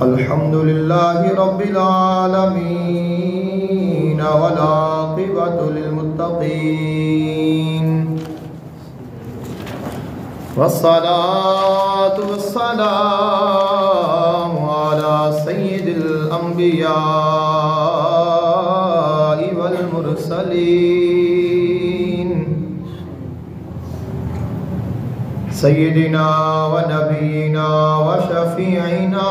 الحمد لله رب العالمين والعاقبة للمتقين والصلاة والسلام على سيد الأنبياء والمرسلين سيدنا ونبينا وشفيعنا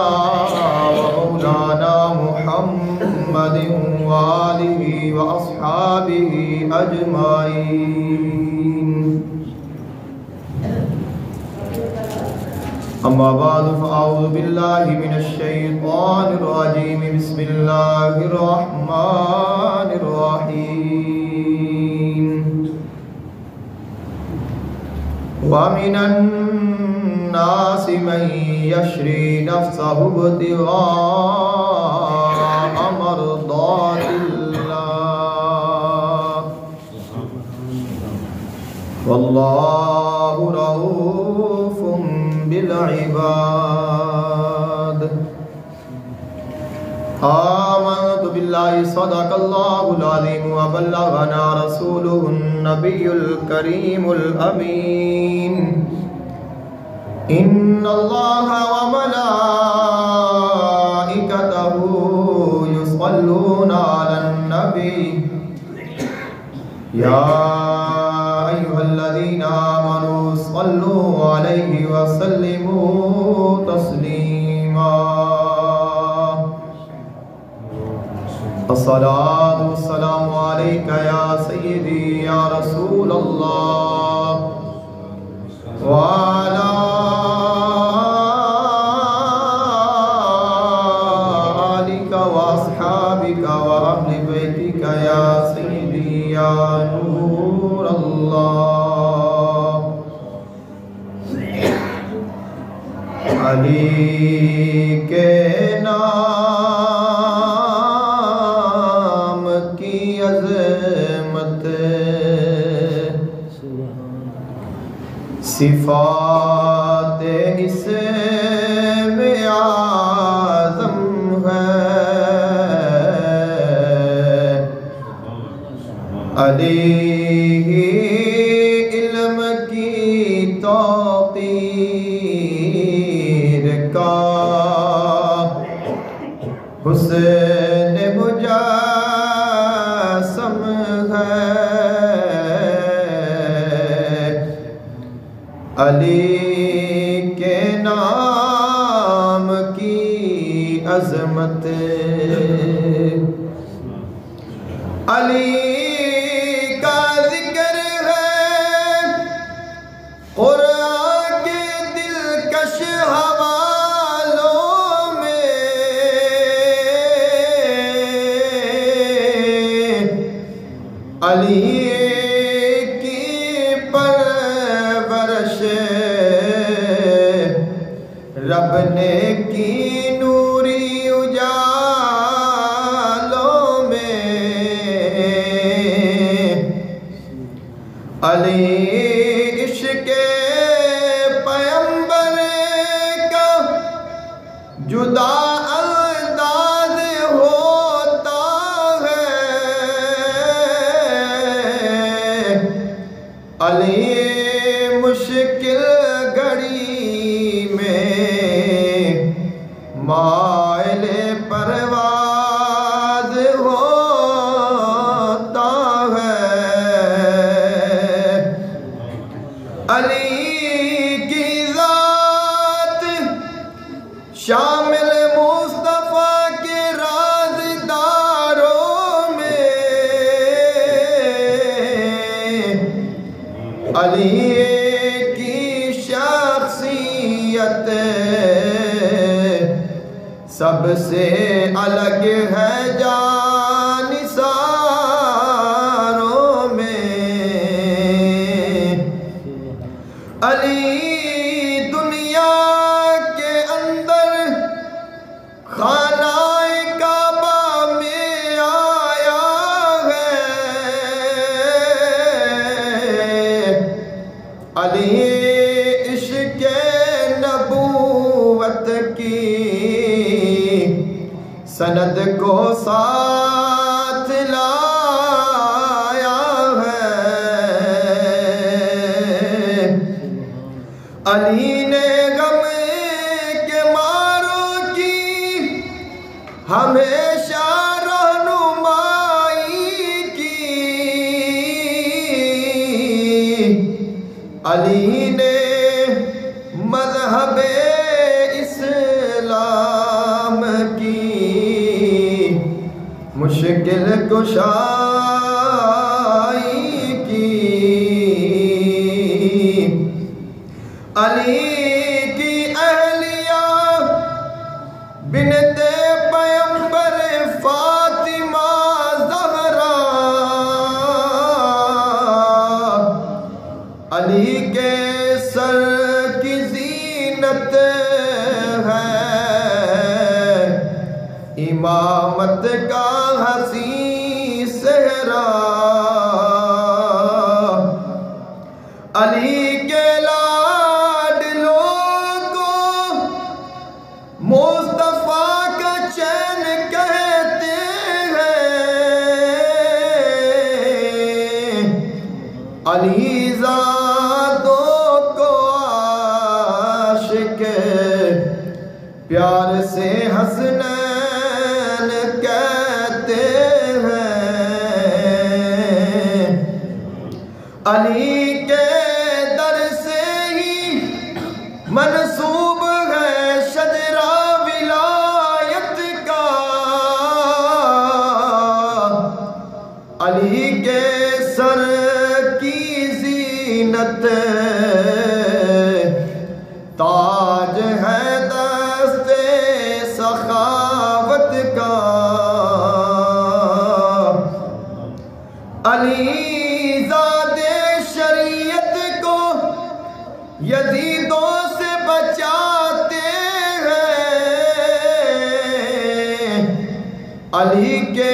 ومولانا محمد وآله وأصحابه أجمعين. أما بعد فأعوذ بالله من الشيطان الرجيم. بسم الله الرحمن الرحيم. ومن الناس من يشري نفسه ابتغاء مرضات الله والله رؤوف بالعباد. آمنت بالله صدق الله العظيم وبلغنا رسوله النبي الكريم الأمين. إن الله وملائكته يصلون على النبي يا أيها الذين آمنوا صلوا عليه وسلموا تسليما. الصلاة والسلام عليك يا سيدي يا رسول الله وعلى آلك وأصحابك وأهل بيتك يا سيدي يا نور الله. علی کے نام کی عظمت صفات اس میں اعظم ہے. علی علم کی توقیر کا حسن مجسم ہے. علی کے نام کی عظمت. علی کا ذکر ہے قرآن کے دلکش حوالوں میں. علی رب نے کی نوری اجالوں میں. علی عشق پیغمبر کا جدا انداز ہوتا ہے. علی مشکل گھڑی میں مائل پرواز ہوتا ہے. علی کی ذات شامل مصطفیٰ کے رازداروں میں. علی کی شخصیت سب سے الگ ہے جانثاروں میں. علی دنیا کے اندر خانہ کعبہ میں آیا ہے. علی عشق نبوت کی سند کو ساتھ لایا ہے علی نے غم کے ماروں کی ہمیشہ رہنمائی کی علی نے مذہب اسلام کی مشکل کشائی کی علی کی اہلیہ بنت پیغمبر فاطمہ زہرا علی کے سر کی زینت ہے امامت کا حسین صحرا علی کے لاڈلوں کو مصطفیٰ کا چین کہتے ہیں علی زادوں کو عاشق پیار سے حسنین کہتے ہیں علی کے در سے ہی منسوب ہے شجرہ ولایت کا علی کے سر کی زینت تاج ہے دست سخاوت کا علی ذات شریعت کو یزیدوں سے بچاتے ہیں علی کے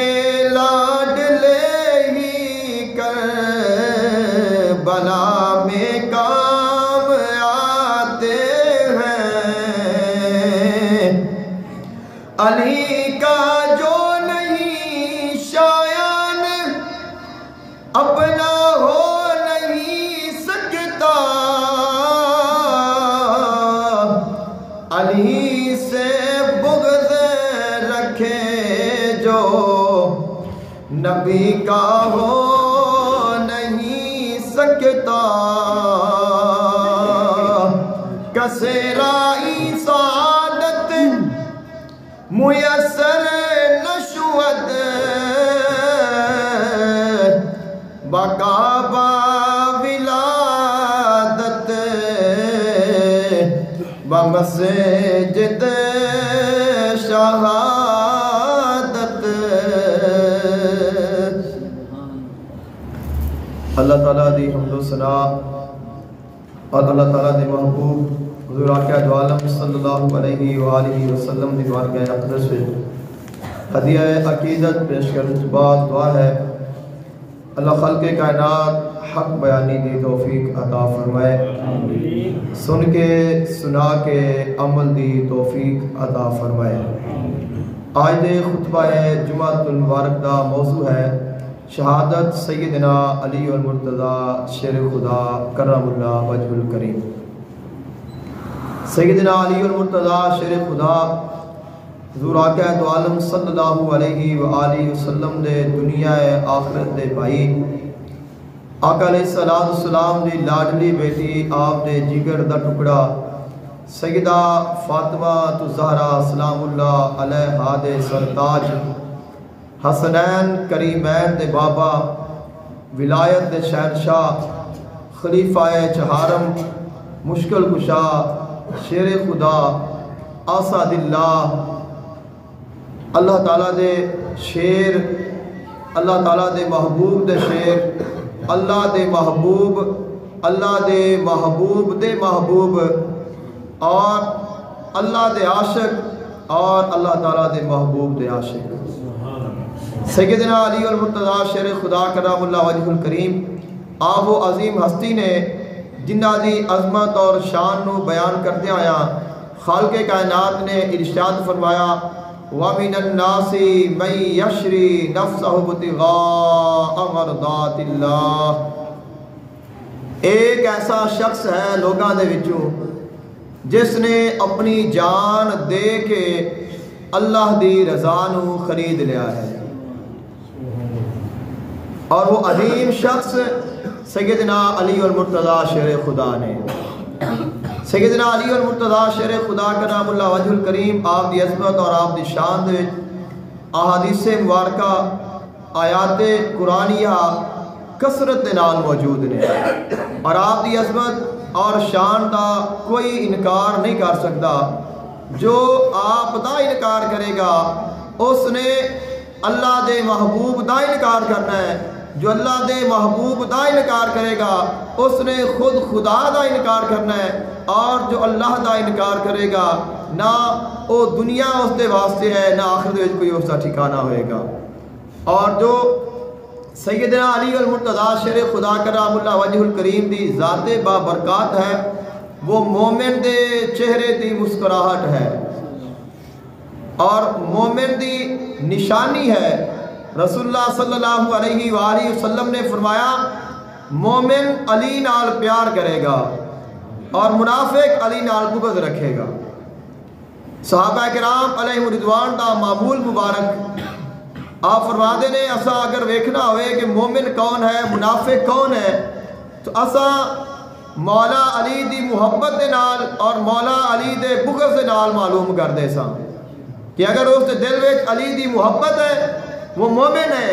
لاڈلے ہی کربلا میں کام آتے ہیں علی کا جو نہیں شایان اپنا ہو نہیں سکتا علی سے بغض رکھے جو نبی کا ہو نہیں سکتا کسرائی سعادت میسر نشود بقابہ ولادت بمسجد شہادت اللہ تعالیٰ دی حمد و ثنا اور اللہ تعالیٰ دی محبوب حضور آقا دو عالم صلی اللہ علیہ وآلہ وسلم دی بارگاہ اقدس سے ہدیہ عقیدت پیش کرنے کے بعد دعا ہے اللہ خلق کائنات حق بیانی دی توفیق عطا فرمائے سن کے سنا کے عمل دی توفیق عطا فرمائے آج دے خطبہ جمعۃ المبارک دا موضوع ہے شہادت سیدنا علی المرتضی شیر خدا کرم اللہ وجہ الکریم سیدنا علی المرتضی شیر خدا حضور آقا دو عالم صلی اللہ علیہ وآلہ وسلم دے دنیا آخرت دے بھائی آقا علیہ السلام دی لاڈلی بیٹی آپ دے جگر دا ٹکڑا سیدہ فاطمہ الزہرا سلام اللہ علیہا دے سرتاج حسنین کریمین دے بابا ولایت دے شہنشاہ خلیفہ چہارم مشکل کشا شیر خدا آساد اللہ اللہ تعالیٰ دے شیر اللہ تعالیٰ دے محبوب دے شیر اللہ دے محبوب دے محبوب اور اللہ دے عاشق اور اللہ تعالیٰ دے محبوب دے عاشق سیدنا علی المرتضی شیر خدا کرم اللہ وجہ الکریم آپ وہ عظیم ہستی نے جنہ دی عظمت اور شان نو بیان کرتے آیا خالق کائنات نے ارشاد فرمایا وَمِنَ النَّاسِ مَن يَشْرِي نَفْسَهُ ابْتِغَاءَ مَرْضَاتِ اللَّهِ، ایک ایسا شخص ہے لوگاں دے وچوں جس نے اپنی جان دے کے اللہ دی رضا نو خرید لیا ہے، اور وہ عظیم شخص سیدنا علی المرتضیٰ شیر خدا نے، سیدنا علی المرتضیٰ شیر خدا کرام اللہ وجہ الکریم آپ دی عظمت اور آپ دی شان دے احادیث مبارکہ آیات قرآنیہ کثرت دے نال موجود نے، اور آپ دی عظمت اور شان دا کوئی انکار نہیں کر سکتا۔ جو آپ دا انکار کرے گا اس نے اللہ دے محبوب دا انکار کرنا ہے، جو اللہ دے محبوب دا انکار کرے گا اس نے خود خدا دا انکار کرنا ہے، اور جو اللہ دا انکار کرے گا نہ وہ دنیا اس دے واسطے ہے نہ آخرت میں کوئی اس کا ٹھکانہ ہوئے گا۔ اور جو سیدنا علی المرتضیٰ شیر خدا کرام اللہ وجہ الکریم دی ذات بابرکات ہے، وہ مومن دے چہرے دی مسکراہٹ ہے اور مومن دی نشانی ہے۔ رسول اللہ صلی اللہ علیہ وآلہ وسلم نے فرمایا مومن علی نال پیار کرے گا اور منافق علی نال بغض رکھے گا۔ صحابہ کرام علیہ رضوان دا معمول مبارک آپ فرماتے نے اسا اگر ویکھنا ہوئے کہ مومن کون ہے منافق کون ہے تو اسا مولا علی دی محبت دے نال اور مولا علی دے بغض دے نال معلوم کر دے سا کہ اگر اس دے دل وچ علی دی محبت ہے وہ مومن ہے،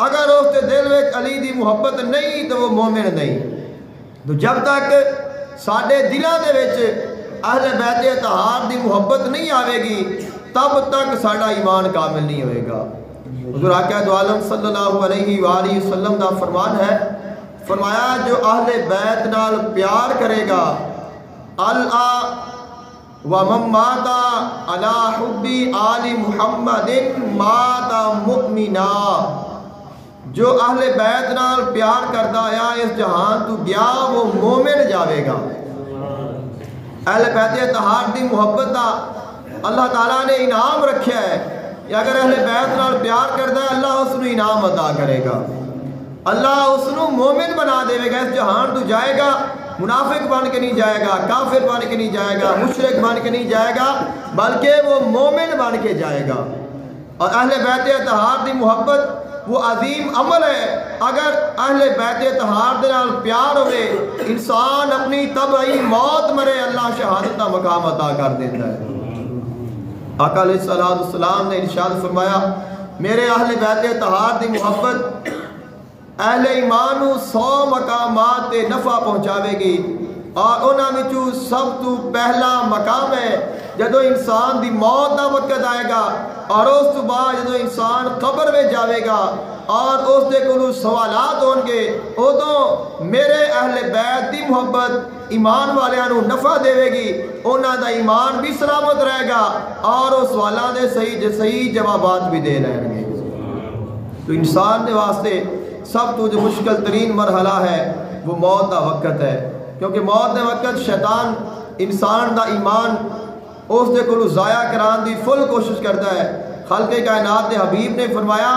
اگر اس دے دل وچ علی دی محبت نہیں تو وہ مومن نہیں۔ تو جب تک ساڈے دلاں دے وچ اہل بیت اطہار دی محبت نہیں آوے گی تب تک ساڈا ایمان کامل نہیں ہوئے گا۔ حضور آقا دو عالم صلی اللہ علیہ وآلہ وسلم دا فرمان ہے، فرمایا جو اہل بیت نال پیار کرے گا الآ وَمَن مَّاتَ عَلَى حُبِّ آلِ مُحَمَّدٍ مَّاتَ مُؤْمِنًا، جو اہل بیت نال پیار کردا آیا اس جہان تو گیا وہ مومن جاوے گا۔ اہل بیت اطہار دی محبت دا اللہ تعالیٰ نے انعام رکھیا ہے کہ اگر اہل بیت نال پیار کردا ہے اللہ اس نو انعام عطا کرے گا، اللہ اس نو مومن بنا دے گا، اس جہان تو جائے گا منافق بن کے نہیں جائے گا، کافر بن کے نہیں جائے گا، مشرک بن کے نہیں جائے گا، بلکہ وہ مومن بن کے جائے گا۔ اور اہل بیت اطہار دی محبت وہ عظیم عمل ہے، اگر اہل بیت اطہار دے نال پیار ہوئے انسان اپنی طبعی موت مرے اللہ شہادت کا مقام عطا کر دیتا ہے۔ آقا علیہ السلام نے ارشاد فرمایا میرے اہل بیت اطہار دی محبت اہل ایمان 100 مقامات تے نفع پہنچاوے گی، اور انہاں وچوں سب تو پہلا مقام ہے جدو انسان دی موت دا وقت آئے گا اور اس تو بعد جدو انسان قبر میں جاوے گا اور اس دے کولوں سوالات ہون گے، ادوں میرے اہل بیت دی محبت ایمان والیاں نو نفع دے گی، انہاں دا ایمان بھی سلامت رہے گا اور اس سوالاں دے صحیح جوابات بھی دے رہے گے۔ تو انسان دے واسطے سب تو جو مشکل ترین مرحلہ ہے وہ موت دا وقت ہے، کیونکہ موت دے وقت شیطان انسان دا ایمان اس دے کولو ضائع کران دی فل کوشش کرتا ہے۔ خالق کائنات دے حبیب نے فرمایا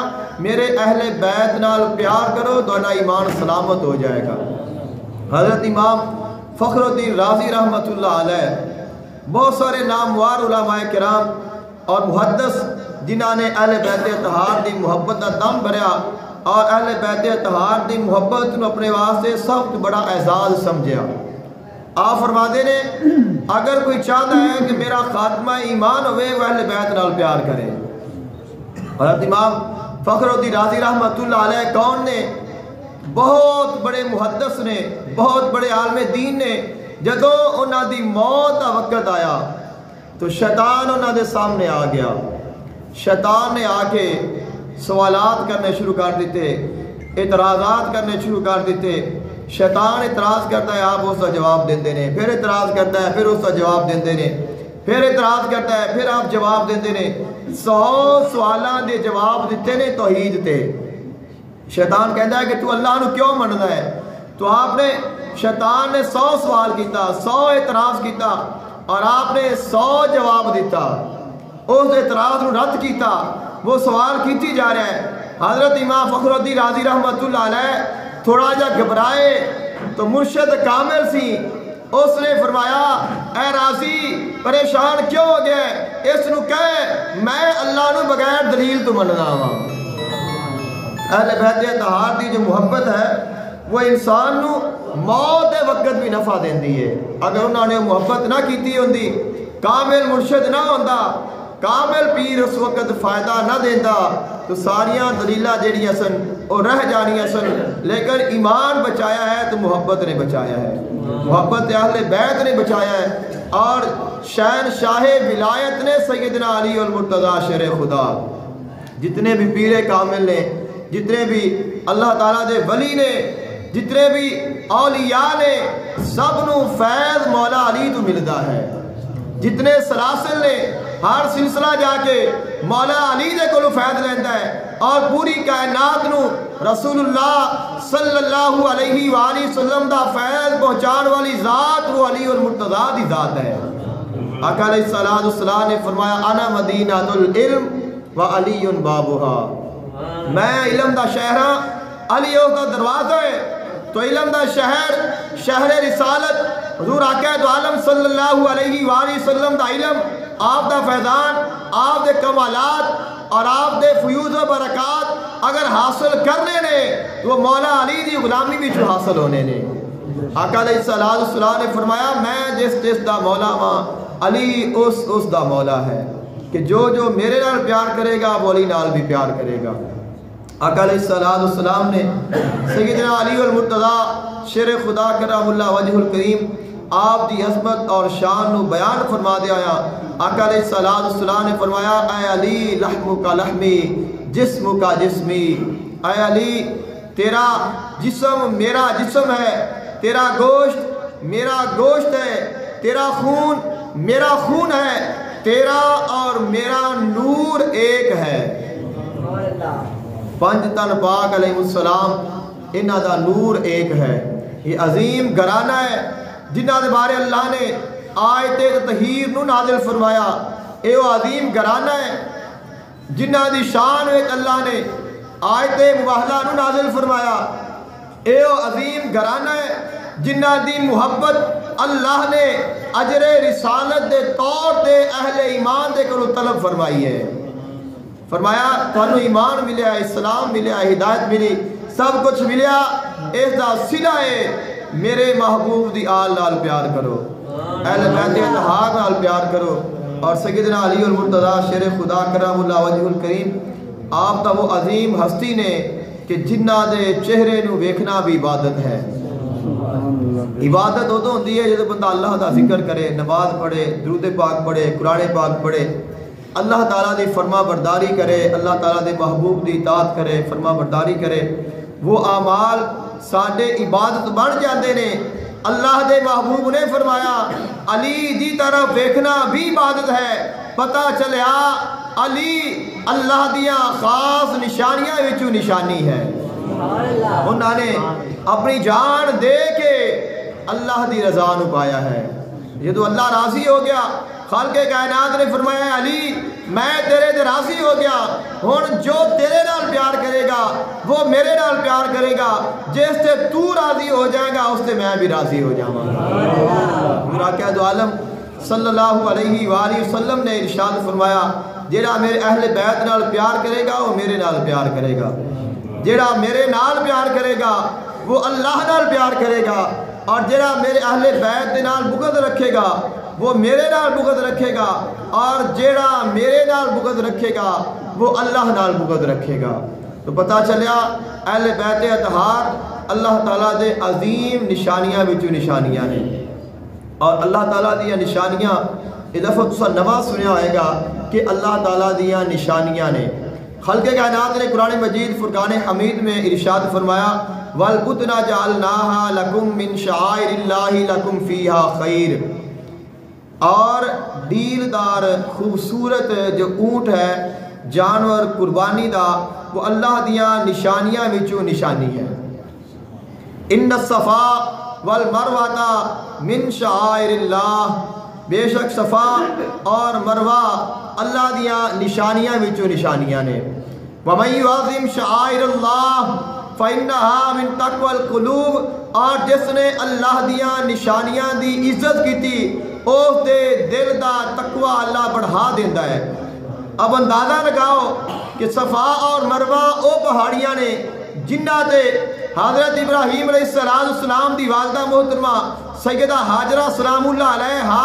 میرے اہل بیت نال پیار کرو تہاڈا ایمان سلامت ہو جائے گا۔ حضرت امام فخر الدین رازی رحمۃ اللہ علیہ بہت سارے نامور علماء کرام اور محدث جنہاں نے اہل بیت اطہار دی محبت دا دم بھریا اور اہل بیت اطہار دی محبت نو اپنے واسطے سب تو بڑا اعزاز سمجھیا۔ آپ فرماتے نے اگر کوئی چاہتا ہے کہ میرا خاتمہ ایمان ہوئے وہ اہل بیت نال پیار کرے۔ حضرت امام فخر الدین رازی رحمۃ اللہ علیہ کون نے؟ بہت بڑے محدث نے، بہت بڑے عالم دین نے۔ جدو انہاں دی موت کا وقت آیا تو شیطان انہاں دے سامنے آ گیا، شیطان نے آ کے سوالات کرنے شروع کر دیتے، اعتراضات کرنے شروع کر دیتے۔ شیطان اعتراض کرتا ہے آپ اس کا جواب دیندے نے، پھر اعتراض کرتا ہے پھر اس کا جواب دیندے نے، پھر اعتراض کرتا ہے پھر آپ جواب دیندے نے۔ 100 سوالاں دے جواب دیتے نے توحید تے۔ شیطان کہتا ہے کہ تو اللہ نو کیوں مننا ہے؟ تو آپ نے شیطان نے 100 سوال کیتا، 100 اعتراض کیتا اور آپ نے 100 جواب دیتا۔ اس اعتراض نو رد کیتا. وہ سوال کیتی جا رہا ہے. حضرت امام فخر الدین رازی رحمت اللہ علیہ تھوڑا جا گھبرائے تو مرشد کامل سی اس نے فرمایا اے راضی پریشان کیوں ہو گیا؟ اس نو کہے میں اللہ نو بغیر دلیل تو مننا ہاں. اہل بیت اطہار دی جو محبت ہے وہ انسان نو موت دے وقت بھی نفع دیندی ہے. اگر انہوں نے محبت نہ کیتی ہوندی، کامل مرشد نہ ہوندا، کامل پیر اس وقت فائدہ نہ دیندا تو ساریاں دلیلہ جیڑیاں سن اور رہ جانیاں سن. لیکن ایمان بچایا ہے تو محبت نے بچایا ہے، محبت اہل بیت نے بچایا ہے. اور شہنشاہ ولایت نے سیدنا علی المرتضیٰ شیر خدا، جتنے بھی پیر کامل نے، جتنے بھی اللہ تعالیٰ دے ولی نے، جتنے بھی اولیاء نے، سب نو فیض مولا علی تو ملدا ہے. جتنے سلاسل نے ہر سلسلہ جا کے مولا علی دے کولو فیض لیندا ہے. اور پوری کائنات نو رسول اللہ صلی اللہ علیہ وآلہ وسلم دا فیض پہنچان والی ذات وہ علی المرتضیٰ دی ذات ہے. آقا علیہ السلام نے فرمایا انا مدینہ العلم و علی بابها، میں علم دا شہر ہاں، علی اس دا دروازہ ہے. تو علم دا شہر، شہر رسالت، حضور آقا دو عالم صلی اللہ علیہ وآلہ وسلم دا علم، آپ دا فیضان، آپ دے کمالات اور آپ دے فیوز و برکات اگر حاصل کرنے نے تو وہ مولا علی دی غلامی بھی جو حاصل ہونے نے. آقا علیہ السلام نے فرمایا میں جس دا مولا ماں، علی اس دا مولا ہے کہ جو میرے نال پیار کرے گا وہ علی نال بھی پیار کرے گا. آقا علیہ السلام نے سیدنا علی المرتضیٰ شیر خدا کرم اللہ وجہ الکریم آپ دی عظمت اور شان نو بیان فرما دیا. آقا علیہ السلام نے فرمایا اے علی لحم کا لحمی جسم کا جسمی، اے علی تیرا جسم میرا جسم ہے، تیرا گوشت میرا گوشت ہے، تیرا خون میرا خون ہے، تیرا اور میرا نور ایک ہے. پنج تن پاک علیہ السلام انہاں دا نور ایک ہے. یہ عظیم گھرانہ ہے جنہ دے بارے اللہ نے آیت تطہیر نو نازل فرمایا. اے وہ عظیم گھرانہ ہے جنہ دی شان وچ اللہ نے آیت مباہلہ نو نازل فرمایا. اے وہ عظیم گھرانہ ہے جنہ دی محبت اللہ نے اجر رسالت دے طور تے اہل ایمان دے کولو طلب فرمائی ہے. فرمایا تانوں ایمان ملیا، اسلام ملیا، ہدایت ملی، سب کچھ ملیا، اس دا صلہ ہے میرے محبوب دی آل نال پیار کرو، اہل بیت اطہار نال پیار کرو. اور سیدنا علی المرتضیٰ شیر خدا کرم اللہ وجہ الکریم آپ تا وہ عظیم ہستی نے کہ جنہ دے چہرے نو ویکھنا بھی عبادت ہے. عبادت ادو ہوندی ہے جب بندہ اللہ دا ذکر کرے، نماز پڑھے، درود پاک پڑھے، قرآن پاک پڑھے، اللہ تعالیٰ دی فرما برداری کرے، اللہ تعالیٰ دے محبوب دی اطاعت کرے، فرما برداری کرے. وہ اعمال ساڈے عبادت بن جاندے نے. اللہ دے محبوب نے فرمایا علی دی طرف ویکھنا بھی عبادت ہے. پتہ چلیا علی اللہ دیاں خاص نشانیاں وچوں نشانی ہے. انہوں نے اپنی جان دے کے اللہ دی رضا نو پایا ہے. جدو اللہ راضی ہو گیا، خالق کائنات نے فرمایا علی میں تیرے دے راضی ہو گیا، ہن جو تیرے نال پیار کرے گا وہ میرے نال پیار کرے گا، جس سے تو راضی ہو جائے گا اس سے میں بھی راضی ہو جاؤں گا. حضور آقا دو عالم صلی اللہ علیہ وآلہ وسلم نے ارشاد فرمایا جیڑا میرے اہل بیت نال پیار کرے گا وہ میرے نال پیار کرے گا، جیڑا میرے نال پیار کرے گا وہ اللہ نال پیار کرے گا، اور جیڑا میرے اہل بیت دے نال بغض رکھے گا وہ میرے نال بغض رکھے گا، اور جیڑا میرے نال بغض رکھے گا وہ اللہ نال بغض رکھے گا. تو پتہ چلیا اہل بیت اطہار اللہ تعالیٰ دے عظیم نشانیاں وچوں نشانیاں نے. اور اللہ تعالیٰ دیا نشانیاں اس دفعہ تسا نواں سنیا ہوئے گا کہ اللہ تعالیٰ دیا نشانیاں نے. خلق کائنات نے قرآن مجید فرقان حمید میں ارشاد فرمایا وَالْبُدْنَ جَعَلْنَاهَا لَكُمْ مِنْ شَعَائِرِ اللَّهِ لَكُمْ فِيهَا خَيْرٌ. اور ڈیلدار خوبصورت جو اونٹ ہے جانور قربانی دا وہ اللہ دیا نشانیاں وچوں نشانی ہے. ان الصفا والمروہ من شعائر اللہ، بے شک صفا اور مروہ اللہ دیاں نشانیاں وچوں نشانیاں نے وَمَن يُعَظِّمْ شَعَائِرَ اللَّهِ فَإِنَّهَا مِن تَقْوَى الْقُلُوبِ اور جس نے اللہ دیاں نشانیاں دی عزت کیتی اس دے دل دا تقوی اللہ بڑھا دیندا ہے۔ اب اندازہ لگاؤ کہ صفا اور مروہ او پہاڑیاں نے جنہ تے حضرت ابراہیم علیہ السلام دی والدہ محترمہ سیدہ حاجرہ سلام اللہ علیہا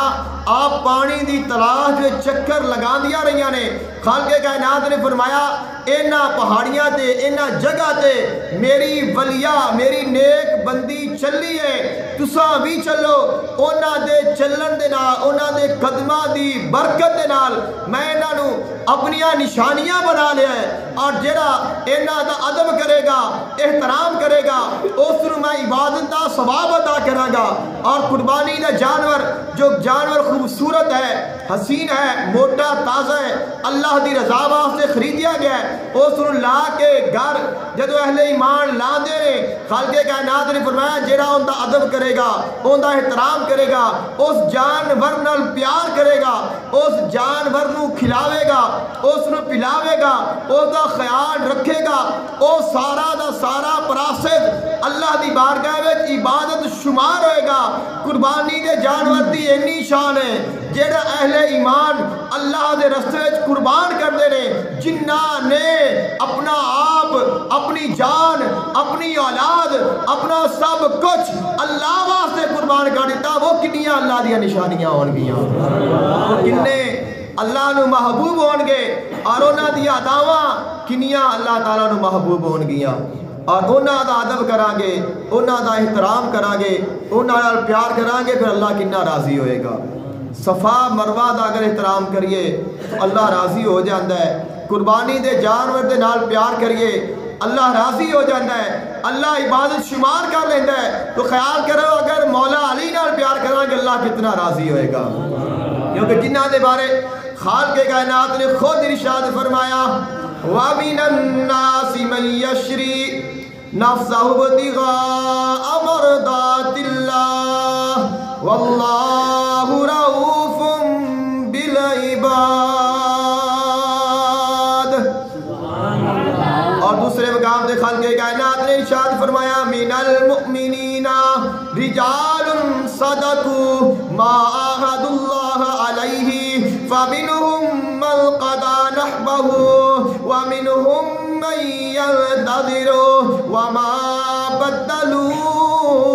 آپ پانی دی تلاش میں چکر لگا دیا رہیاں نے۔ خالق کائنات نے فرمایا اینا پہاڑیاں تے اینا جگہ تے میری ولیہ میری نیک بندی چلی ہے، تساں بھی چلو اونا دے چلن دے نال اونا دے قدمہ دی برکت دے نال میں انہاں نو اپنیاں نشانیاں بنا لیا ہے، اور جڑا انہاں دا ادب کرے گا احترام کرے گا اس نو میں عبادت دا ثواب عطا کراں گا۔ اور قربانی دا جانور جو جانور خوبصورت ہے حسین ہے موٹا تازہ ہے اللہ دی رضا واسطے خریدیا گیا ہے اس نو لا کے گھر جدو اہل ایمان لا دے نے خالق کائنات نے فرمایا جڑا ان دا ادب کرے گا ان دا احترام کرے گا اس جانور نال پیار کرے گا اس جانور نو کھلاوے گا اس نو پلاوے گا اس دا خیال رکھے گا او سارا دا سارا پراسد اللہ دی بارگاہ وچ عبادت شمار ہوئے گا۔ قربانی دے جانور دی اینی شان ہے جیڑا اہل ایمان اللہ دے رستے وچ قربان کر دے نے جنہاں نے اپنا آپ اپنی جان اپنی اولاد اپنا سب کچھ اللہ واسطے قربان کر دیتا وہ کنیاں اللہ دیا نشانیاں ہون گیاں وہ کنے اللہ نو محبوب ہون گے اور انہاں دی اداواں کنیاں اللہ تعالیٰ نو محبوب ہون گیاں اور انہاں دا ادب کران گے انہاں دا احترام کران گے انہاں نال پیار کران گے پھر اللہ کتنا راضی ہوئے گا۔ صفا مروہ دا اگر احترام کریے تو اللہ راضی ہو جاندہ ہے، قربانی دے جانور دے نال پیار کریے اللہ راضی ہو جاندہ ہے، اللہ عبادت شمار کر لیندہ ہے۔ تو خیال کرو اگر مولا علی نال پیار کران گے اللہ کتنا راضی ہوئے گا، کیونکہ جنہ دے بارے خالق کائنات نے خود ارشاد فرمایا وَمِنَ النَّاسِ مَن يَشْرِي نَفْسَهُ ابْتِغَاءَ مَرْضَاتِ اللَّهِ وَاللَّهُ رَءُوفٌ بِالْعِبَادِ۔ اور دوسرے مقام سے خالق کائنات نے ارشاد فرمایا مِنَ الْمُؤْمِنِينَ رِجَالٌ صَدَقُوا مَا عَاهَدُوا اللَّهَ عَلَيْهِ فَمِنْهُمْ مَنْ قَضَى نَحْبَهُ وَمِنْهُمْ مَنْ يَنْتَظِرُ وَمَا بَدَّلُوا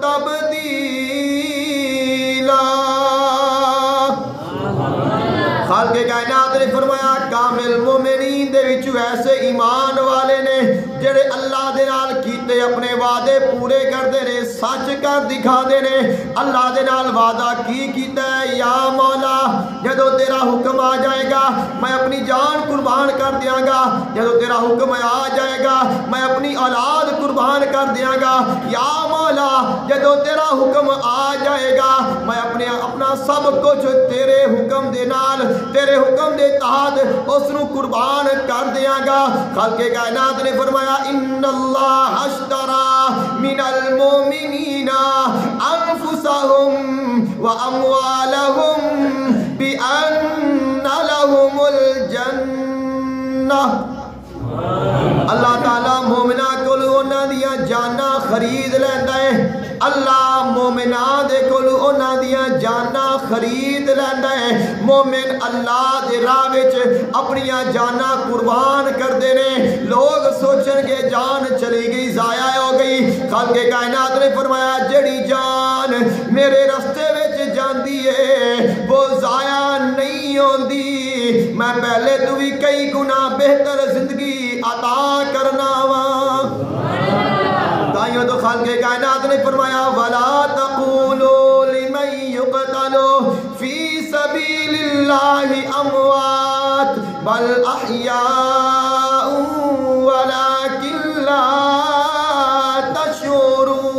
تَبْدِيلًا۔ خالق کائنات نے فرمایا کامل مومنین دے وچوں ایسے ایمان والے نے جڑے اللہ دے نال کیتے اپنے وعدے پورے کر دے نے سچ کر دکھا دے نے۔ اللہ دے نال وعدہ کی کیتا ہے یا مولا جدو تیرا حکم آ جائے گا میں اپنی جان قربان کر دیاں گا، جدو تیرا حکم آ جائے گا میں اپنی اولاد قربان کر دیاں گا، یا مولا جدو تیرا حکم آ جائے گا میں اپنا سب کچھ تیرے حکم دے نال تیرے حکم دے تحت اس نو قربان کر دیاں گا۔ خالق کائنات نے فرمایا ان اللہ اشترى من المؤمنین انفسهم واموالهم بان لهم الجنہ۔ اللہ تعالیٰ مومنہ کولو انہاں دیاں جاناں خرید لیندا ہے، اللہ مومناں دے کولو انہاں دیاں جاناں خرید لیندا ہے۔ مومن اللہ دے راہ وچ اپنیاں جاناں قربان کردے نے، لوگ سوچن گے جان چلی گئی ضائع ہو گئی، خالق کائنات نے فرمایا جڑی جان میرے رستے وچ جاندی ہے وہ ضائع نہیں ہوندی، میں پہلے تو بھی کئی گنا بہتر زندگی عطا کرنا وا۔ دائیوں تو خالق کائنات نے فرمایا وَلَا تَقُولُوا لِمَنْ يُقْتَلُ فِي سَبِيلِ اللَّهِ أَمْوَاتٌ بَلْ أَحْيَاءٌ وَلَكِنْ لَا تَشْعُرُونَ۔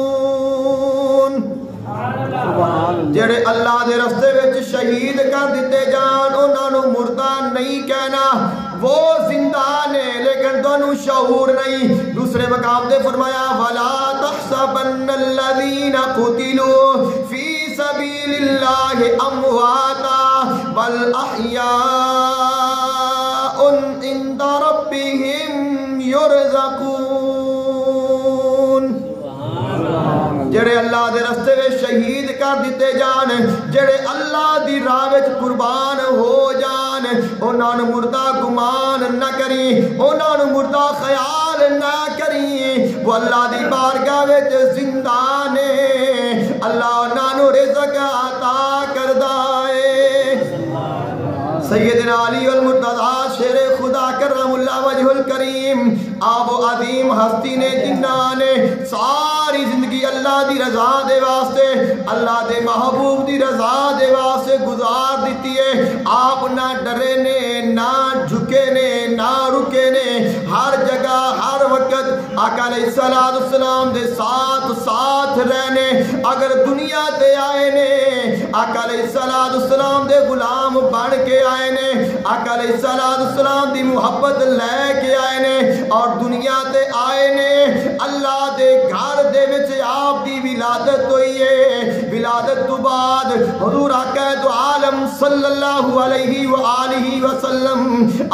جڑے اللہ دے رستے وچ شہید کر دیتے جان انہاں نو مردہ نہیں کہنا، وہ زندہ نے لیکن دونوں شعور نہیں۔ دوسرے مقام دے فرمایا وَلَا تَحْسَبَنَّ الَّذِينَ قُتِلُوا فِي سَبِيلِ سبیل اللہ امواتا بل احیاء عند ربہم یرزقون. جڑے اللہ دے رستے میں شہید کر دیتے جان، جڑے اللہ دی راہ وچ قربان ہو جان، انہاں نوں مردہ گمان نہ کری، انہاں نوں مردہ خیال نہ کری، وہ اللہ دی بارگاہ وچ زندہ نے، اللہ انہاں نوں رزق عطا کردا ہے. سیدنا علی المرتضی شیر خدا کرم اللہ وجہ الکریم، آپ و عظیم ہستی نے جنہاں نے ساری زندگی اللہ دی رضا دے واسطے، اللہ دے محبوب دی رضا دے واسطے گزار دیتی ہے. آپ نہ ڈرے نے، نہ جھکے نے، نہ رکے نے، ہر جگہ ہر وقت آقا علیہ السلام دے ساتھ رہنے. اگر دنیا تے آئے نے آقا علیہ السلام دے غلام بن کے آئے نے، آقا علیہ السلام دی محبت لے کے آئے نے، اور دنیا تے آئے نے اللہ دے گھر دے وچ آپ دی ولادت ہوئی ہے. ولادت تو بعد حضور آقا دو عالم صلی اللہ علیہ وآلہ وسلم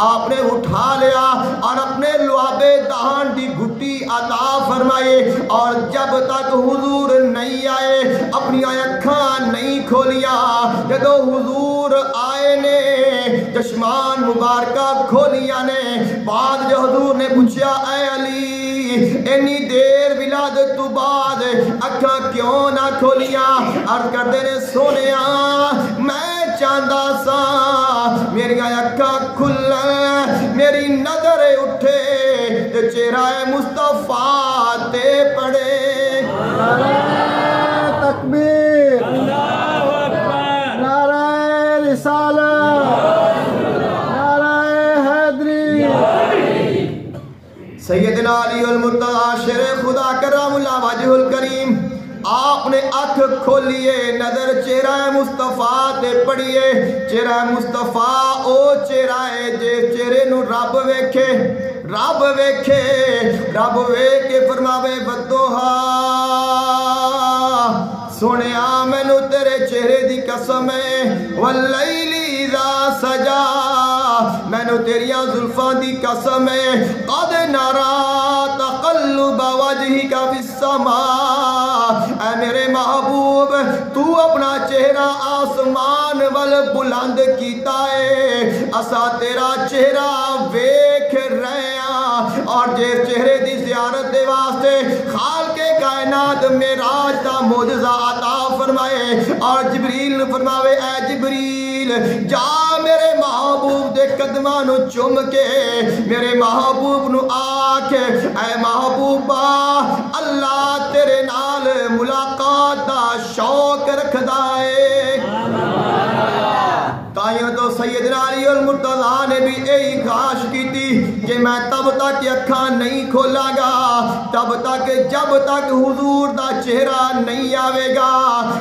آپ نے اٹھا لیا اور اپنے لعاب دہان دی گھٹی عطا فرمائے، اور جب تک حضور نہیں آئے اپنی آنکھاں نہیں کھولیاں. جدو حضور آئے نے چشمان مبارکہ کھولیاں نے. بعد جو حضور نے پوچھا اے علی انی دیر ولادت تو بعد اکھاں کیوں نہ کھولیاں؟ عرض کردے نے سونیا میں چاہندا سا میری اکھاں کھلن، میری نظر اٹھے تے چہرہ مصطفیٰ تے پڑے. تکبیر، اللہ اکبر، نعرہ رسالت، نعرہ حیدری. سیدنا علی المرتضی شیر خدا کرم اللہ وجہ الکریم، آپ نے آنکھ کھولیے، نظر چہرہ مصطفیٰ تے پڑیے. چہرہ مصطفیٰ او چہرہ ہے جس چہرے نو رب ویکھے، رب ویکھے، رب ویکھ کے فرماوے بدوہا سونیا مینو تیرے چہرے دی قسم ہے، واللیل اذا سجا مینو تیریاں زلفاں دی قسم ہے، قد نرا تقلب وجہک فی السماء. اے میرے محبوب تو اپنا چہرہ آسمان وال بلند کیتا ہے، اسا تیرا چہرہ ویکھ رہے ہیں. اور جس چہرے دی زیارت دے واسطے خالق کائنات معراج دا معجزہ عطا فرمائے، اور جبریل نے فرماوے اے جبریل جا میرے محبوب دے قدماں نو چوم کے میرے محبوب نو آکھ اے محبوبا اللہ تیرے نال ملاقات دا شوق رکھدا ہے. تائیوں تو سیدنا علی المرتضی نے بھی یہی خواہش کی تھی کہ میں تب تک اکھاں نہیں کھولا گا تب تک جب تک حضور دا چہرہ نہیں آوے گا.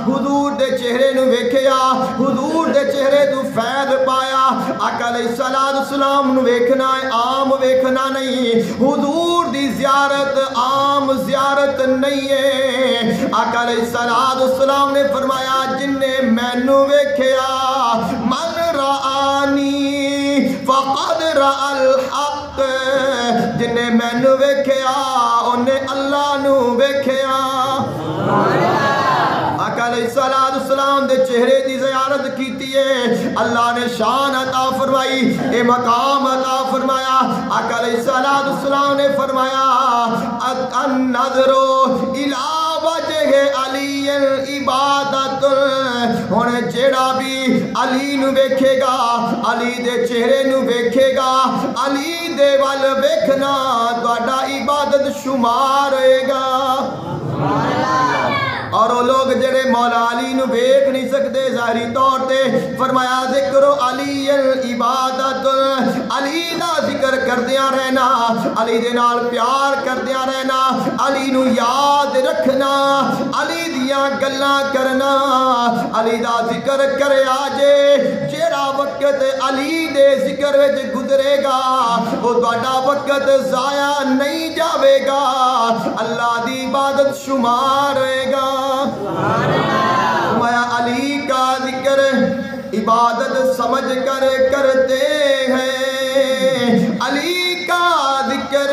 حضور دے چہرے نو ویکھیا، حضور دے چہرے تو فیض پایا. آقا علیہ السلام نو ویکھنا ہے عام ویکھنا نہیں، حضور دی زیارت عام زیارت نہیں ہے. آقا علیہ السلام نے فرمایا جن نے مینوں ویکھیا من رآنی فقد رأى الحق، جن نے مینوں ویکھیا انہیں اللہ نو ویکھیا. آقا علیہ السلام دے چہرے دی زیارت کیتی ہے، اللہ نے شان عطا فرمائی، اے مقام عطا فرمایا. آقا علیہ السلام نے فرمایا النظر الی وجہ علی عبادت. ہن جیڑا بھی علی نو ویکھے گا، علی دے چہرے نو ویکھے گا، علی دے ول ویکھنا تہاڈا عبادت شمار ہوئے گا. اور وہ لوگ جڑے مولا علی نو ویکھ نہیں سکتے ظاہری طور تے فرمایا ذکر علی العبادت، علی دا ذکر کردیاں رہنا، علی دے نال پیار کردیاں رہنا، علی نو یاد رکھنا، علی دیاں گلاں کرنا، علی دا ذکر کرے آجے. جیڑا وقت علی دے ذکر وچ گزرے گا وہ تہاڈا وقت ضائع نہیں جاوے گا، اللہ دی عبادت شمار ہوئے گا. فرمایا علی عبادت سمجھ کر کرتے ہیں، علی کا ذکر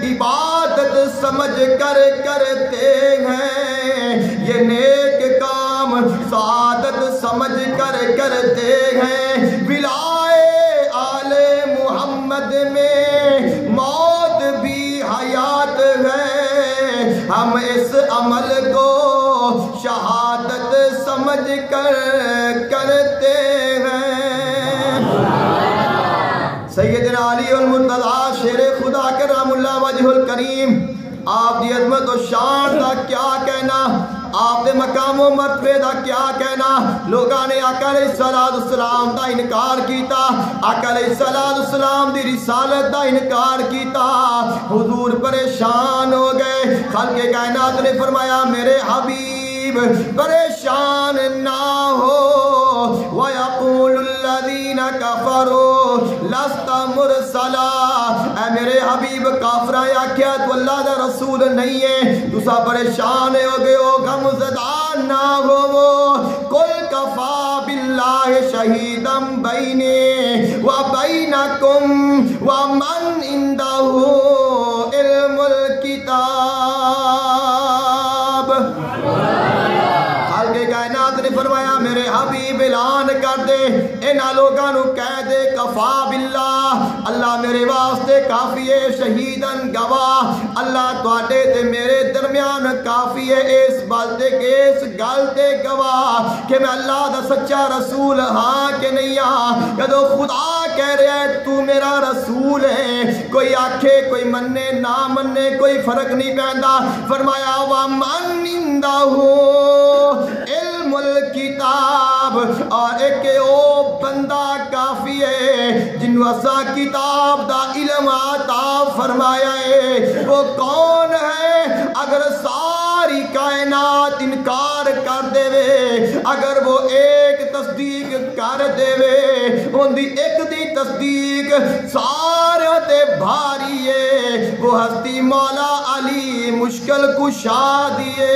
عبادت سمجھ کر کرتے ہیں، یہ نیک کام سعادت سمجھ کر کرتے ہیں، ولائے آل محمد میں موت بھی حیات ہے، ہم اس عمل کو شہادت سمجھ کر کرتے ہیں۔ سیدنا علی المرتضی شیر خدا کرم اللہ وجہ الکریم، آپ دی عظمت و شان دا کیا کہنا، آپ دے مقام و مرتبے دا کیا کہنا۔ لوگاں نے آقا علیہ السلام دا انکار کیتا، آقا علیہ السلام دی رسالت دا انکار کیتا، حضور پریشان ہو گئے۔ خالق کائنات نے فرمایا میرے حبیب پریشان نہ ہو، وَيَقُولُ الَّذِينَ كَفَرُوا لَسْتَ مُرْسَلًا، اے میرے حبیب کافرہ یا کیا تو اللہ دا رسول نہیں ہے، دوسرا پریشان ہو گئے ہو، غم زدہ نہ ہو، قُلْ كَفَى بِاللَّهِ شَهِيدًا بَيْنِي وَبَيْنَكُمْ وَمَنْ عِنْدَهُ عِلْمُ الْكِتَابِ۔ کائنات نے فرمایا میرے حبیب اعلان کر دے، انہاں لوگاں نو کہہ دے کفا باللہ، اللہ میرے واسطے کافی ہے، شہیدن گواہ، اللہ تواڈے تے میرے درمیان کافی ہے، اس بات تے کہ اس گل تے گواہ کہ میں اللہ دا سچا رسول ہاں کہ نہیں ہاں۔ جدو خدا کہہ رہا ہے تو میرا رسول ہے، کوئی آکھے کوئی مننے نہ مننے کوئی فرق نہیں پیندا، فرمایا وَمَنْ عِنْدَهُ علم الکتاب، اور ایک او بندہ کافی ہے جنہوں اسا کتاب دا علم عطا فرمایا ہے۔ وہ کون ہے؟ اگر ساری کائنات انکار کر دے وے، اگر وہ ایک تصدیق کر دے وے، ان دی ایک دی تصدیق سارے تے بھاری ہے، وہ ہستی مولا علی مشکل کشا دیے۔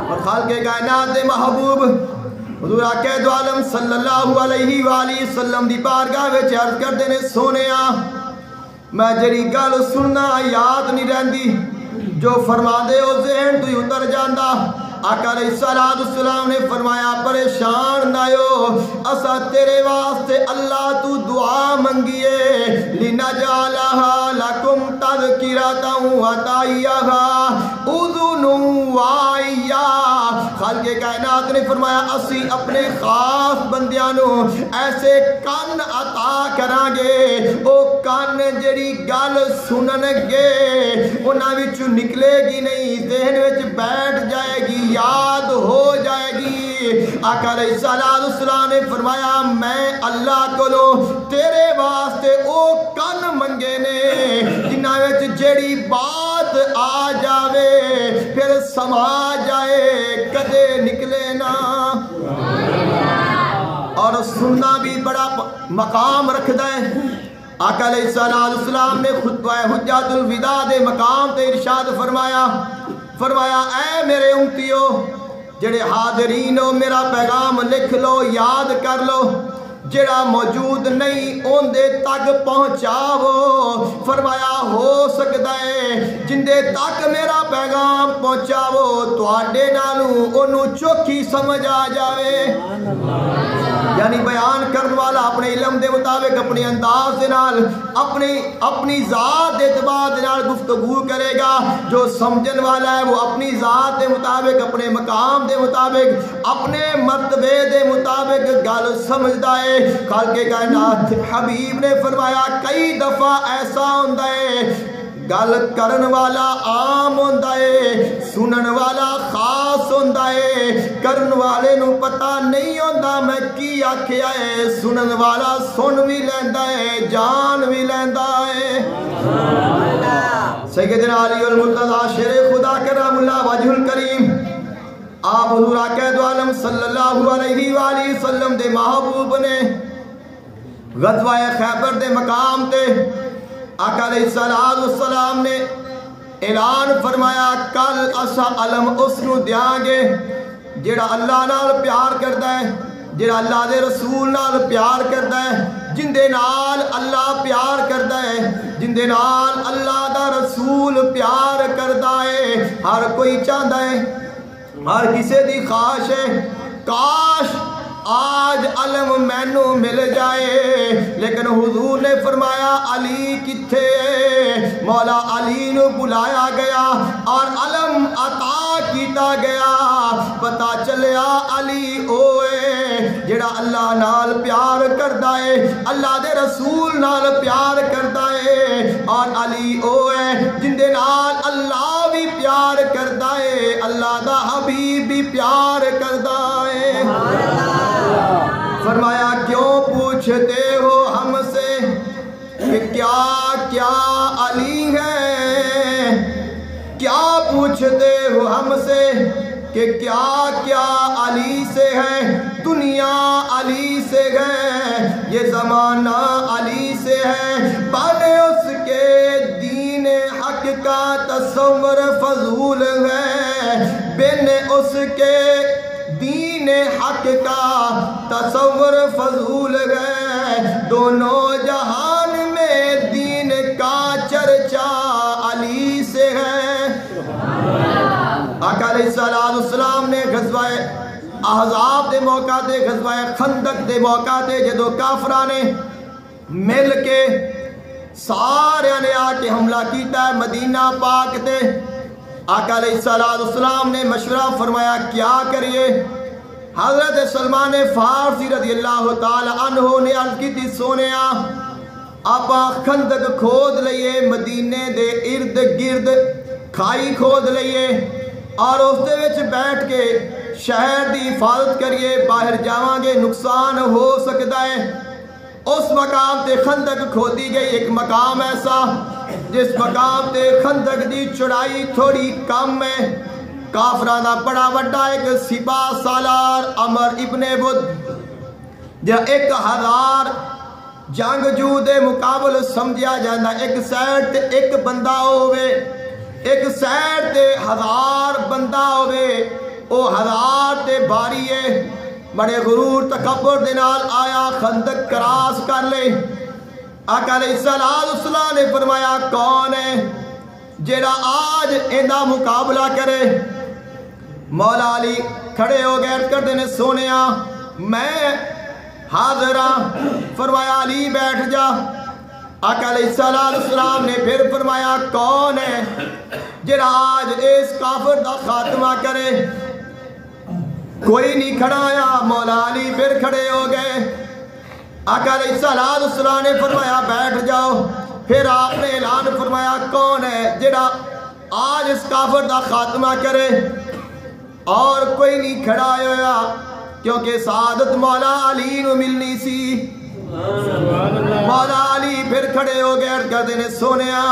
اور خالق کائنات دے محبوب حضور آقا دو عالم صلی اللہ علیہ وآلہ وسلم دی بارگاہ وچ عرض کردے نے سونیا میں جڑی گل سننا یاد نہیں رہندی، جو فرما دے او ذہن تو اتر جاندا۔ آقا علیہ السلام نے فرمایا پریشان نہ ہو، اسا تیرے واسطے اللہ تو دعا منگیے، لِنَجْعَلَهَا لَكُمْ تَذْكِرَةً وَتَعِيَهَا أُذُنٌ وَعِيًّا۔ خالق کائنات نے فرمایا اسی اپنے خاص بندیاں نو ایسے کان عطا کران گے، او کان جڑی گل سنن گے انہاں وچوں نکلے گی نہیں، ذہن وچ بیٹھ جائے گی، یاد ہو جائے گی۔ آقا علیہ السلام نے فرمایا میں اللہ کولو تیرے واسطے او کن منگے نے جنہاں وچ جیڑی بات آ جاوے پھر سما جائے، کدے نکلے نہ۔ اور سننا بھی بڑا مقام رکھدا ہے۔ آقا علیہ السلام نے خطبہ حجۃ الوداع دے مقام تے ارشاد فرمایا اے میرے امتیو جڑے حاضرین ہو میرا پیغام لکھ لو، یاد کر لو، جڑا موجود نہیں اون دے تک پہنچاو۔ فرمایا ہو سکتا ہے جندے تک میرا پیغام پہنچاو تواڈے نالوں اونوں چوکھی سمجھ آ جاوے۔ یعنی بیان کرنے والا اپنے علم دے مطابق اپنے انداز دے نال اپنی ذات دے اعتبار دے نال گفتگو کرے گا، جو سمجھن والا ہے وہ اپنی ذات دے مطابق اپنے مقام دے مطابق اپنے مرتبے دے مطابق گل سمجھدا ہے۔ خالق کائنات حبیب نے فرمایا کئی دفعہ ایسا ہوندا ہے گل کرن والا عام ہوندا ہے، سنن والا خاص ہوندا ہے، کرن والے نو پتہ نہیں ہوندا میں کی آکھیا ہے، سنن والا سن بھی لیندا ہے، جان بھی لیندا ہے۔ سیدنا علی المرتضی شیر خدا کرم اللہ وجہ الکریم، آپ حضور آقا دو عالم صلی اللہ علیہ وآلہ وسلم دے محبوب نے غزوہ خیبر دے مقام تے آقا علیہ السلام نے اعلان فرمایا کل اسا علم اس نو دیاں گے جیڑا اللہ نال پیار کردا ہے، جیڑا اللہ دے رسول نال پیار کردا ہے، جن دے نال اللہ پیار کردا ہے، جن دے نال اللہ دا رسول پیار کردا ہے، ہر کوئی چاہتا ہے، ہر کسی دی خواہش ہے کاش آج علم مینو مل جائے، لیکن حضور نے فرمایا علی کتھے؟ مولا علی نو بلایا گیا اور علم عطا کیتا گیا، پتا چلیا علی اوے جڑا اللہ نال پیار کردا ہے، اللہ دے رسول نال پیار کردا ہے، اور علی اوے جن دے نال اللہ بھی پیار کردا ہے، اللہ دا حبیب بھی پیار کردا ہے۔ فرمایا کیوں پوچھتے ہو ہم سے کہ کیا کیا علی ہے؟ کیا پوچھتے ہو ہم سے کہ کیا کیا علی سے ہے؟ دنیا علی سے ہے، یہ زمانہ علی سے ہے، بنے اس کے دین حق کا تصور فضول ہے، بن اس کے دین حق کا تصور فضول ہے، دونوں جہان میں دین کا چرچا علی سے ہے۔ آقا علیہ السلام نے غزوہ احزاب دے موقع تے، غزوہ خندق دے موقع تے، جدو کافراں نے مل کے سارے نے آ کے حملہ کیتا ہے مدینہ پاک تے، آقا علیہ السلام نے مشورہ فرمایا کیا کریے؟ حضرت سلمان فارسی رضی اللہ تعالی عنہ نے عرض کی تھی سونیا آپ خندق کھود لئیے، مدینے دے ارد گرد کھائی کھود لئیے اور اس دے وچ بیٹھ کے شہر دی حفاظت کریے، باہر جاواں گے نقصان ہو سکتا ہے۔ اس مقام تے خندق کھودی گئی، ایک مقام ایسا جس مقام تے خندق دی چڑائی تھوڑی کم ہے، کافران دا بڑا بڑا ایک سپاہ سالار عمر ابن بدر جا 1000 جنگجو دے مقابل سمجھا جانا، ایک سائٹ تے ایک بندہ ہوئے، ایک سائٹ تے 1000 بندہ ہوئے، او 1000 تے باری ہے، بڑے غرور تکبر دینال آیا خندق کراس کر لے۔ آقا علیہ السلام نے فرمایا کون ہے جیڑا آج ایندہ مقابلہ کرے؟ مولا علی کھڑے ہو گئے کر دینے سونیا میں حاضر ہاں۔ فرمایا علی بیٹھ جا۔ آقا علیہ السلام نے پھر فرمایا کون ہے جیڑا آج اس کافر دا خاتمہ کرے؟ کوئی نہیں کھڑا آیا، مولا علی پھر کھڑے ہو گئے۔ آقا علیہ السلام نے فرمایا بیٹھ جاؤ۔ پھر آپ نے اعلان فرمایا کون ہے جیڑا آج اس کافر دا خاتمہ کرے؟ اور کوئی نہیں کھڑا ہویا کیونکہ سعادت مولا علی نو ملنی سی۔ مولا علی پھر کھڑے ہو گئے کر دینے سونیا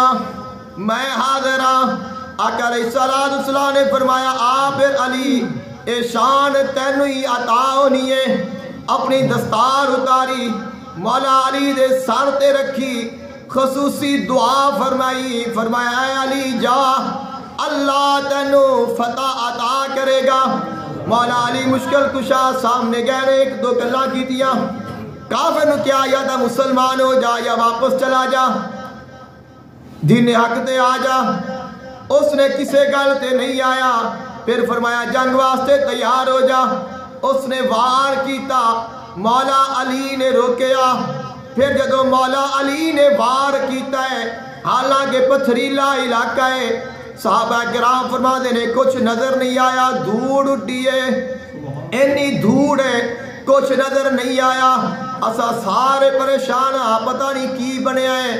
میں حاضر ہاں۔ آقا علیہ السلام نے فرمایا آپ علی اے شان تینو ہی عطا ہونی ہے۔ اپنی دستار اتاری، مولا علی دے سر تے رکھی، خصوصی دعا فرمائی، فرمایا اے علی جا اللہ تینو فتح عطا کرے گا۔ مولا علی مشکل کشا سامنے گئے نے ایک دو گلاں کی دیا، کافر نو کیا یا دا مسلمان ہو جا یا واپس چلا جا، دین حق تے آ جا۔ اس نے کسے گل تے نہیں آیا۔ پھر فرمایا جنگ واسطے تیار ہو جا۔ اس نے وار کیتا، مولا علی نے روکیا۔ پھر جدو مولا علی نے وار کیتا ہے، حالانکہ پتھریلا علاقہ ہے، صحابہ کرام فرما دینے کچھ نظر نہیں آیا، دھوڑ اٹھی ہے، اینی دھوڑ ہے، کچھ نظر نہیں آیا۔ اسا سارے پریشان ہاں، پتہ نہیں کی بنے آئے،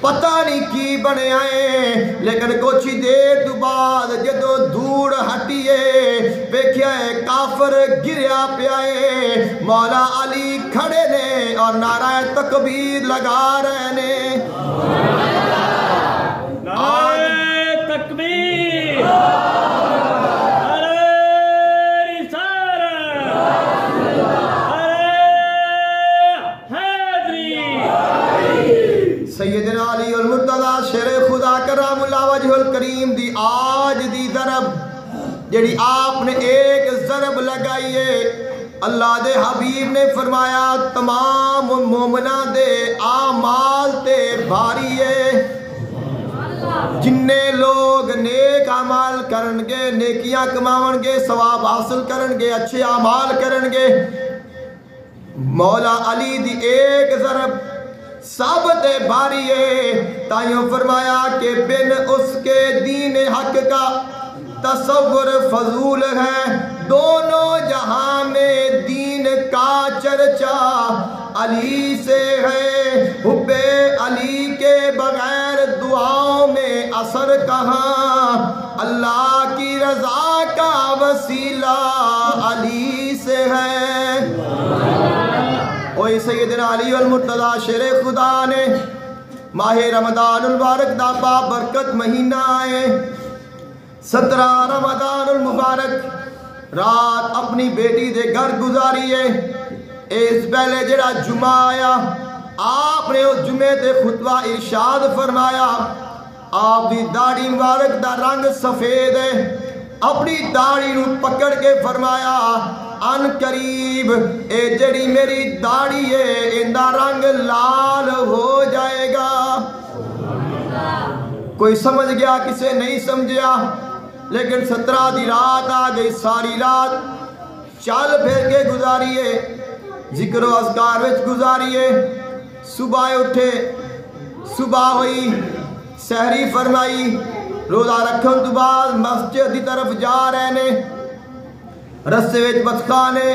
پتہ نہیں کی بنے آئے۔ لیکن کچھ دیر تو بعد جدو دھوڑ ہٹیے ویکھیا ہے کافر گریا پیائے، مولا علی کھڑے نے اور نعرہ تکبیر لگا رہے نے۔ نعرہ تکبیر، سیدنا علی المرتضی شیر خدا کرام اللہ وجہ الکریم دی آج دی ضرب جڑی آپ نے ایک ضرب طرف لگائیے. اللہ دے حبیب نے فرمایا تمام مومنہ دے آمال تے بھاری ہے. جننے لوگ نیک اعمال کرنگے, نیکیاں کماونگے, ثواب حاصل کرنگے, اچھے اعمال کرنگے, مولا علی دی ایک ضرب سب تے بھاری ہے. تائیوں فرمایا کہ بن اس کے دین حق کا تصور فضول ہے. دونوں جہاں میں دین کا چرچا علی سے ہے. حب علی کے بغیر دعاؤں میں اثر کہاں, اللہ کی رضا کا وسیلہ علی سے ہے. اوہ سیدنا علی المرتضی شیر خدا نے ماہ رمضان المبارک دا بابرکت مہینہ آئے 17 رمضان المبارک رات اپنی بیٹی دے گھر گزاری ہے. اس پہلے جڑا جمعہ آیا آپ نے اس جمعے تے خطبہ ارشاد فرمایا. آپ دی داڑھی مبارک دا رنگ سفید ہے. اپنی داڑھی نو پکڑ کے فرمایا ان قریب اے جڑی میری داڑھی ہے ان دا رنگ لال ہو جائے گا. کوئی سمجھ گیا کسے نہیں سمجھیا, لیکن 17 دی رات آ گئی. ساری رات چل پھر کے گزاریے, ذکر و اذکار وچ گزاریے. صبح اٹھے, صبح ہوئی, سحری فرمائی, روزہ رکھن تو بعد مسجد دی طرف جا رہے نے. رستے وچ بچکا نے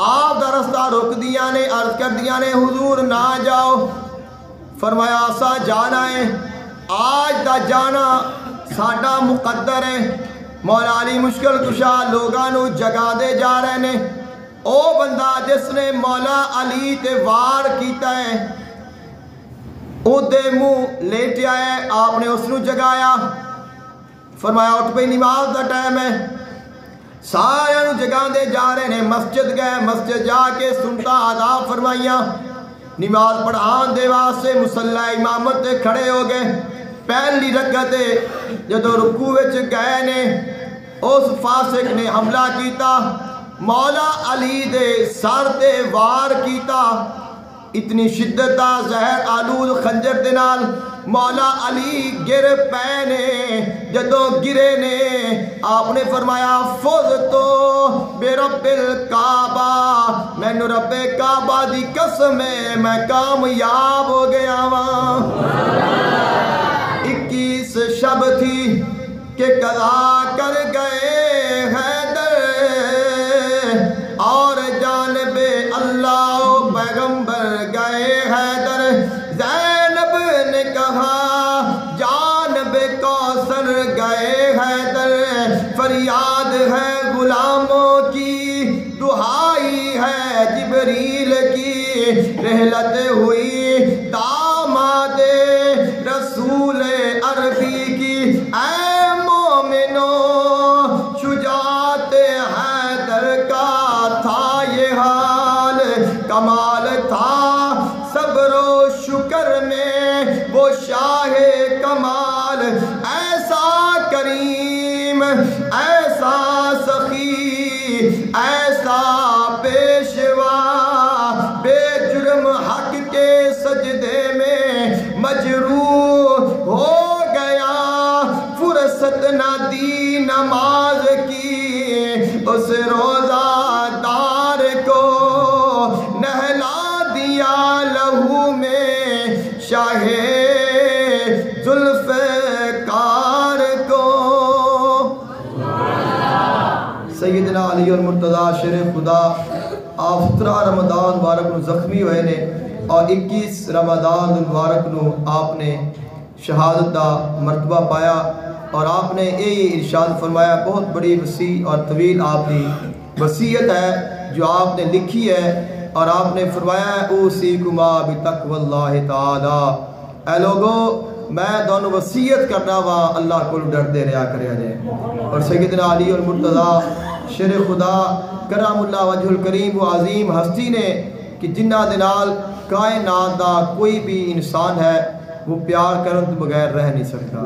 آپ دا رستہ روک دیا نے, عرض کر دیا نے حضور نہ جاؤ. فرمایا اسا جانا ہے, آج دا جانا ساڈا مقدر ہے. مولا علی مشکل کشا لوگاں نو جگا دے جا رہے نے. او بندہ جس نے مولا علی تے وار کیتا ہے او دے منہ لیٹیا ہے, آپ نے اس نو جگایا. فرمایا اٹھ پئی نماز دا ٹائم ہے. سارے نو جگا دے جا رہے نے. مسجد گئے, مسجد جا کے سنتا آداب فرمائیاں, نماز پڑھان دے واسطے مصلی امامت تے کھڑے ہو گئے. پہلی رکعت جدو رکوع وچ گئے نے اس فاسق نے حملہ کیتا, مولا علی دے سر تے وار کیتا. اتنی شدت زہر آلود خنجر دے نال مولا علی گر پے نے. جدو گرے نے آپ نے فرمایا فوز تو بے رب الکعبہ, میں نو رب کعبہ دی قسم ہے میں کامیاب ہو گیا ہاں. 21 شب تھی کہ قضا کر گئے حیدر, اور جانب اللہ پیغمبر گئے حیدر. زینب نے کہا جانب کوثر گئے حیدر. فریاد ہے غلاموں کی, دہائی ہے جبریل کی, رحلت ہوئی داماد رسول عربی کی. اے مومنو شجاعت حیدر کا تھا یہ حال, کمال تھا صبر و شکر میں وہ شاہ کمال. ایسا کریم, ایسا سخی, ایسا پیشوا, بے جرم حق کے سجدے میں مجروح ہو گیا. فرصت نہ دی نماز کی, اس روزہ دار کو نہلا دیا لہو میں شاہ ذوالفقار کو. سیدنا علی المرتضی شیر خدا آپ 17 رمضان مبارک نو زخمی ہوئے نے, اور 21 رمضان مبارک نو آپ نے شہادت دا مرتبہ پایا. اور آپ نے یہی ارشاد فرمایا, بہت بڑی وسیع اور طویل آپ کی وصیت ہے جو آپ نے لکھی ہے, اور آپ نے فرمایا اوصیکما بتقوی اللہ تعالی, اے لوگو میں دونوں وصیت کرنا وا اللہ کو ڈرتے رہا کریا جائے. اور سیدنا علی المرتضی شیر خدا کرم اللہ وجہ الکریم و عظیم ہستی نے کہ جنہ دے نال کائنات دا کوئی بھی انسان ہے وہ پیار کرن تو بغیر رہ نہیں سکتا,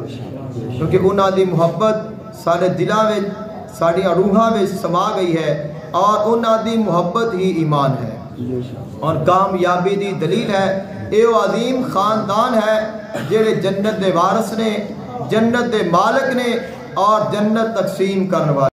کیونکہ انہاں دی محبت سارے دلاں وچ ساڈیاں روحاں وچ سما گئی ہے. اور انہاں دی محبت ہی ایمان ہے اور کامیابی دی دلیل ہے۔ اے وہ عظیم خاندان ہے جڑے جنت دے وارث نے، جنت دے مالک نے اور جنت تقسیم کرنے والے